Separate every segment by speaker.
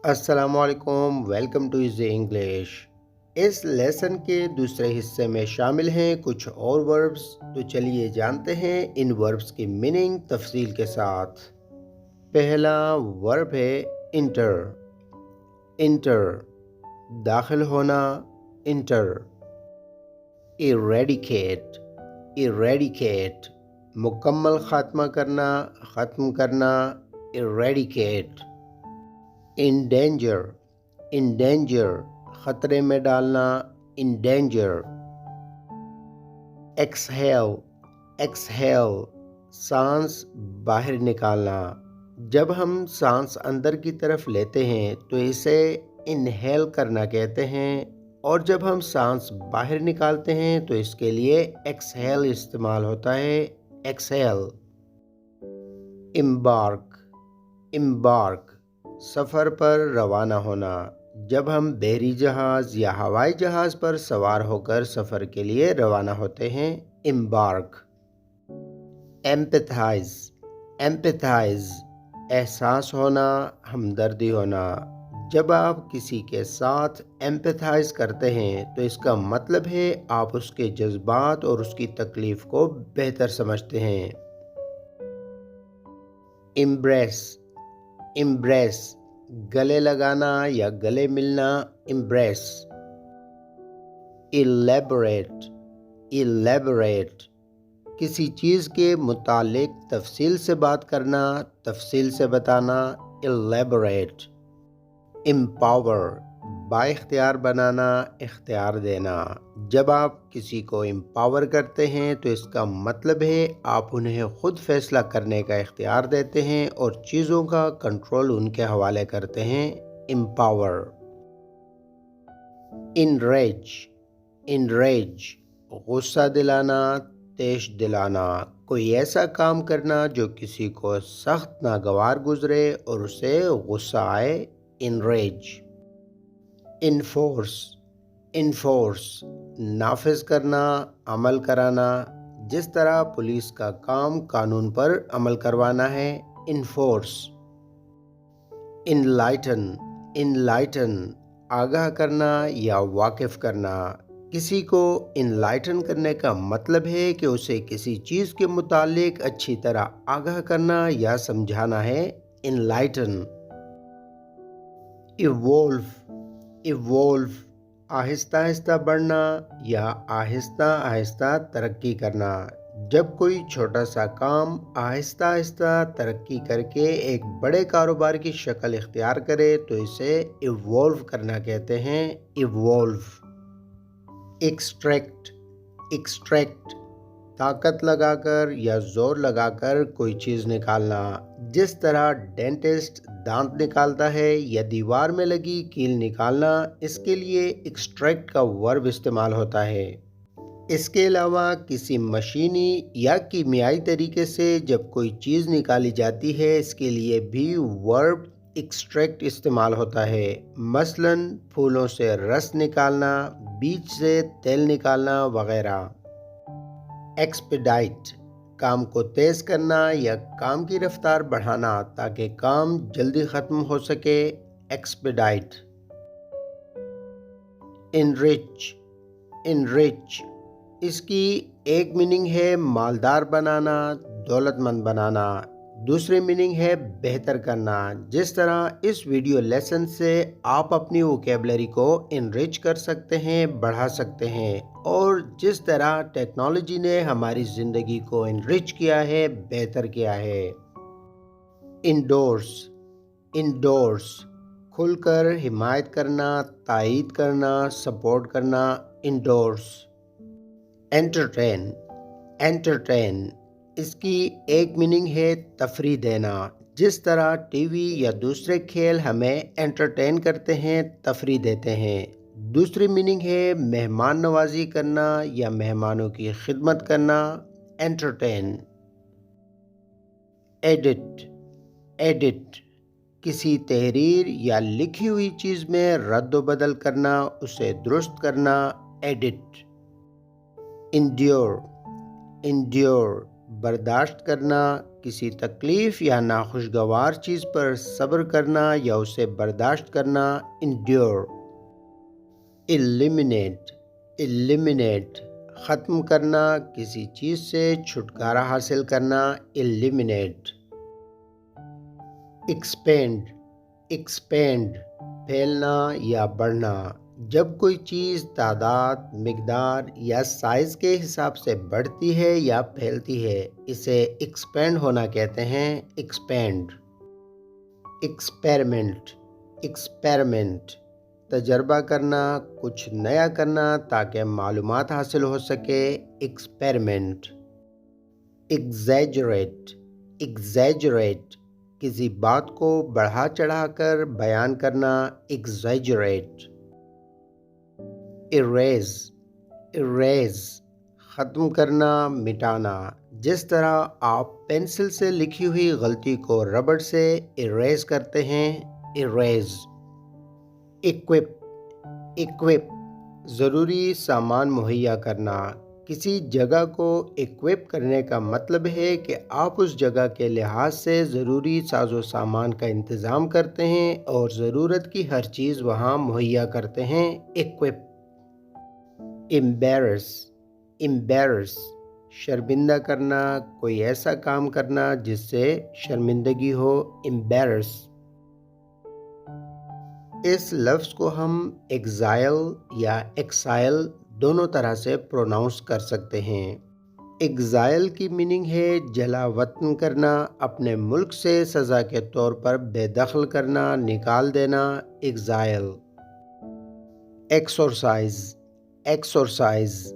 Speaker 1: السلام علیکم، welcome too easy English. اس lesson کے دوسرے حصے میں شامل ہیں کچھ اور وربز، تو چلیے جانتے ہیں ان وربز کی میننگ تفصیل کے ساتھ۔ پہلا ورب ہے انٹر۔ انٹر داخل ہونا، انٹر۔ ایریڈیکیٹ۔ ایریڈیکیٹ مکمل خاتمہ کرنا، ختم کرنا، ایریڈیکیٹ۔ انڈینجر۔ انڈینجر خطرے میں ڈالنا، انڈینجر۔ ایکسہیل۔ ایکسہیل سانس باہر نکالنا۔ جب ہم سانس اندر کی طرف لیتے ہیں تو اسے انہیل کرنا کہتے ہیں، اور جب ہم سانس باہر نکالتے ہیں تو اس کے لیے ایکسہیل استعمال ہوتا ہے، ایکسہیل۔ امبارک۔ امبارک سفر پر روانہ ہونا۔ جب ہم بحری جہاز یا ہوائی جہاز پر سوار ہو کر سفر کے لیے روانہ ہوتے ہیں، امبارک۔ ایمپیتھائز۔ ایمپیتھائز احساس ہونا، ہمدردی ہونا۔ جب آپ کسی کے ساتھ ایمپیتھائز کرتے ہیں تو اس کا مطلب ہے آپ اس کے جذبات اور اس کی تکلیف کو بہتر سمجھتے ہیں۔ امبریس۔ امبریس گلے لگانا یا گلے ملنا، امبریس۔ ایلیبوریٹ۔ ایلیبوریٹ کسی چیز کے متعلق تفصیل سے بات کرنا، تفصیل سے بتانا، ایلیبوریٹ۔ امپاور با اختیار بنانا، اختیار دینا۔ جب آپ کسی کو امپاور کرتے ہیں تو اس کا مطلب ہے آپ انہیں خود فیصلہ کرنے کا اختیار دیتے ہیں اور چیزوں کا کنٹرول ان کے حوالے کرتے ہیں، امپاور۔ انریج۔ انریج غصہ دلانا، تیش دلانا۔ کوئی ایسا کام کرنا جو کسی کو سخت ناگوار گزرے اور اسے غصہ آئے، انریج۔ انفورس۔ انفورس نافذ کرنا، عمل کرانا۔ جس طرح پولیس کا کام قانون پر عمل کروانا ہے، انفورس۔ انلائٹن۔ انلائٹن آگاہ کرنا یا واقف کرنا۔ کسی کو انلائٹن کرنے کا مطلب ہے کہ اسے کسی چیز کے متعلق اچھی طرح آگاہ کرنا یا سمجھانا ہے، انلائٹن۔ ایوولو۔ ایوولو آہستہ آہستہ بڑھنا یا آہستہ آہستہ ترقی کرنا۔ جب کوئی چھوٹا سا کام آہستہ آہستہ ترقی کر کے ایک بڑے کاروبار کی شکل اختیار کرے تو اسے ایوولو کرنا کہتے ہیں، ایوولو۔ ایکسٹریکٹ۔ ایکسٹریکٹ طاقت لگا کر یا زور لگا کر کوئی چیز نکالنا۔ جس طرح ڈینٹسٹ دانت نکالتا ہے یا دیوار میں لگی کیل نکالنا، اس کے لیے ایکسٹریکٹ کا ورب استعمال ہوتا ہے۔ اس کے علاوہ کسی مشینی یا کیمیائی طریقے سے جب کوئی چیز نکالی جاتی ہے، اس کے لیے بھی ورب ایکسٹریکٹ استعمال ہوتا ہے۔ مثلاً پھولوں سے رس نکالنا، بیج سے تیل نکالنا وغیرہ۔ ایکسپیڈائٹ کام کو تیز کرنا یا کام کی رفتار بڑھانا تاکہ کام جلدی ختم ہو سکے، ایکسپیڈائٹ۔ انرچ۔ انرچ اس کی ایک میننگ ہے مالدار بنانا، دولت مند بنانا۔ دوسری میننگ ہے بہتر کرنا۔ جس طرح اس ویڈیو لیسن سے آپ اپنی ووکیبلری کو انرچ کر سکتے ہیں، بڑھا سکتے ہیں، اور جس طرح ٹیکنالوجی نے ہماری زندگی کو انرچ کیا ہے، بہتر کیا ہے۔ انڈورس۔ انڈورس کھل کر حمایت کرنا، تائید کرنا، سپورٹ کرنا، انڈورس۔ انٹرٹین۔ انٹرٹین اس کی ایک میننگ ہے تفریح دینا۔ جس طرح ٹی وی یا دوسرے کھیل ہمیں انٹرٹین کرتے ہیں، تفریح دیتے ہیں۔ دوسری میننگ ہے مہمان نوازی کرنا یا مہمانوں کی خدمت کرنا، انٹرٹین۔ ایڈٹ۔ ایڈٹ کسی تحریر یا لکھی ہوئی چیز میں رد و بدل کرنا، اسے درست کرنا، ایڈٹ۔ انڈیور۔ انڈیور برداشت کرنا، کسی تکلیف یا ناخوشگوار چیز پر صبر کرنا یا اسے برداشت کرنا. endure. eliminate ختم کرنا، کسی چیز سے چھٹکارا حاصل کرنا. eliminate. expand پھیلنا یا بڑھنا، جب کوئی چیز تعداد، مقدار یا سائز کے حساب سے بڑھتی ہے یا پھیلتی ہے، اسے ایکسپینڈ ہونا کہتے ہیں. ایکسپینڈ. ایکسپیریمنٹ تجربہ کرنا، کچھ نیا کرنا تاکہ معلومات حاصل ہو سکے. ایکسپیریمنٹ. ایگزیجریٹ کسی بات کو بڑھا چڑھا کر بیان کرنا. ایگزیجریٹ. اریز ختم کرنا، مٹانا، جس طرح آپ پینسل سے لکھی ہوئی غلطی کو ربڑ سے اریز کرتے ہیں. اریز. اکوپ ضروری سامان مہیا کرنا، کسی جگہ کو اکوپ کرنے کا مطلب ہے کہ آپ اس جگہ کے لحاظ سے ضروری ساز و سامان کا انتظام کرتے ہیں اور ضرورت کی ہر چیز وہاں مہیا کرتے ہیں. اکوپ. امبیرس شرمندہ کرنا، کوئی ایسا کام کرنا جس سے شرمندگی ہو. امبیرس. اس لفظ کو ہم ایگزائل یا ایکسائل دونوں طرح سے پروناؤنس کر سکتے ہیں. ایگزائل کی میننگ ہے جلا وطن کرنا، اپنے ملک سے سزا کے طور پر بے دخل کرنا، نکال دینا. ایگزائل. ایکسرسائز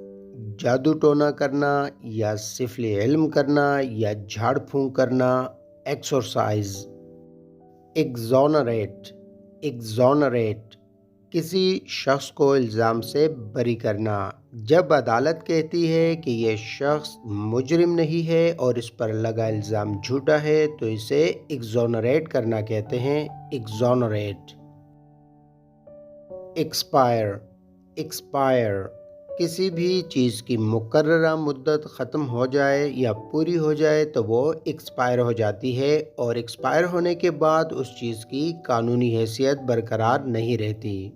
Speaker 1: جادو ٹونا کرنا یا سفلی علم کرنا یا جھاڑ پھونک کرنا. ایکسرسائز. ایگزونریٹ کسی شخص کو الزام سے بری کرنا، جب عدالت کہتی ہے کہ یہ شخص مجرم نہیں ہے اور اس پر لگا الزام جھوٹا ہے تو اسے ایگزونریٹ کرنا کہتے ہیں. ایگزونریٹ. ایکسپائر کسی بھی چیز کی مقررہ مدت ختم ہو جائے یا پوری ہو جائے تو وہ ایکسپائر ہو جاتی ہے، اور ایکسپائر ہونے کے بعد اس چیز کی قانونی حیثیت برقرار نہیں رہتی.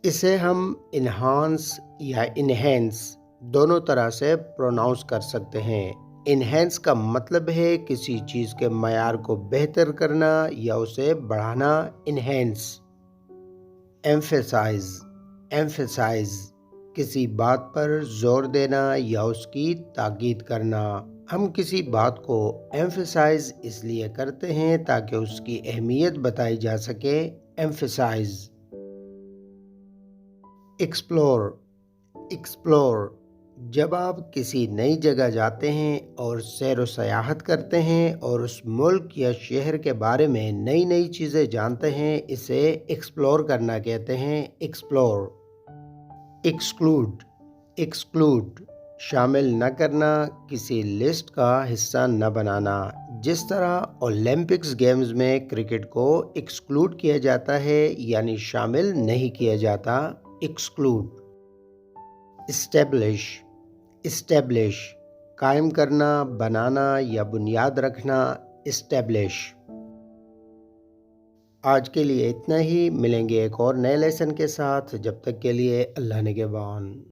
Speaker 1: اسے ہم انہانس یا انہینس دونوں طرح سے پروناؤنس کر سکتے ہیں. انہینس کا مطلب ہے کسی چیز کے معیار کو بہتر کرنا یا اسے بڑھانا. انہینس. ایمفیسائز کسی بات پر زور دینا یا اس کی تاکید کرنا. ہم کسی بات کو ایمفیسائز اس لیے کرتے ہیں تاکہ اس کی اہمیت بتائی جا سکے. ایمفیسائز. ایکسپلور جب آپ کسی نئی جگہ جاتے ہیں اور سیر و سیاحت کرتے ہیں اور اس ملک یا شہر کے بارے میں نئی نئی چیزیں جانتے ہیں، اسے ایکسپلور کرنا کہتے ہیں. ایکسپلور. ایکسکلوڈ شامل نہ کرنا، کسی لسٹ کا حصہ نہ بنانا، جس طرح اولمپکس گیمز میں کرکٹ کو ایکسکلوڈ کیا جاتا ہے یعنی شامل نہیں کیا جاتا. ایکسکلوڈ. اسٹیبلش قائم کرنا، بنانا یا بنیاد رکھنا. اسٹیبلش. آج کے لیے اتنا ہی، ملیں گے ایک اور نئے لیسن کے ساتھ. جب تک کے لیے اللہ نگہبان.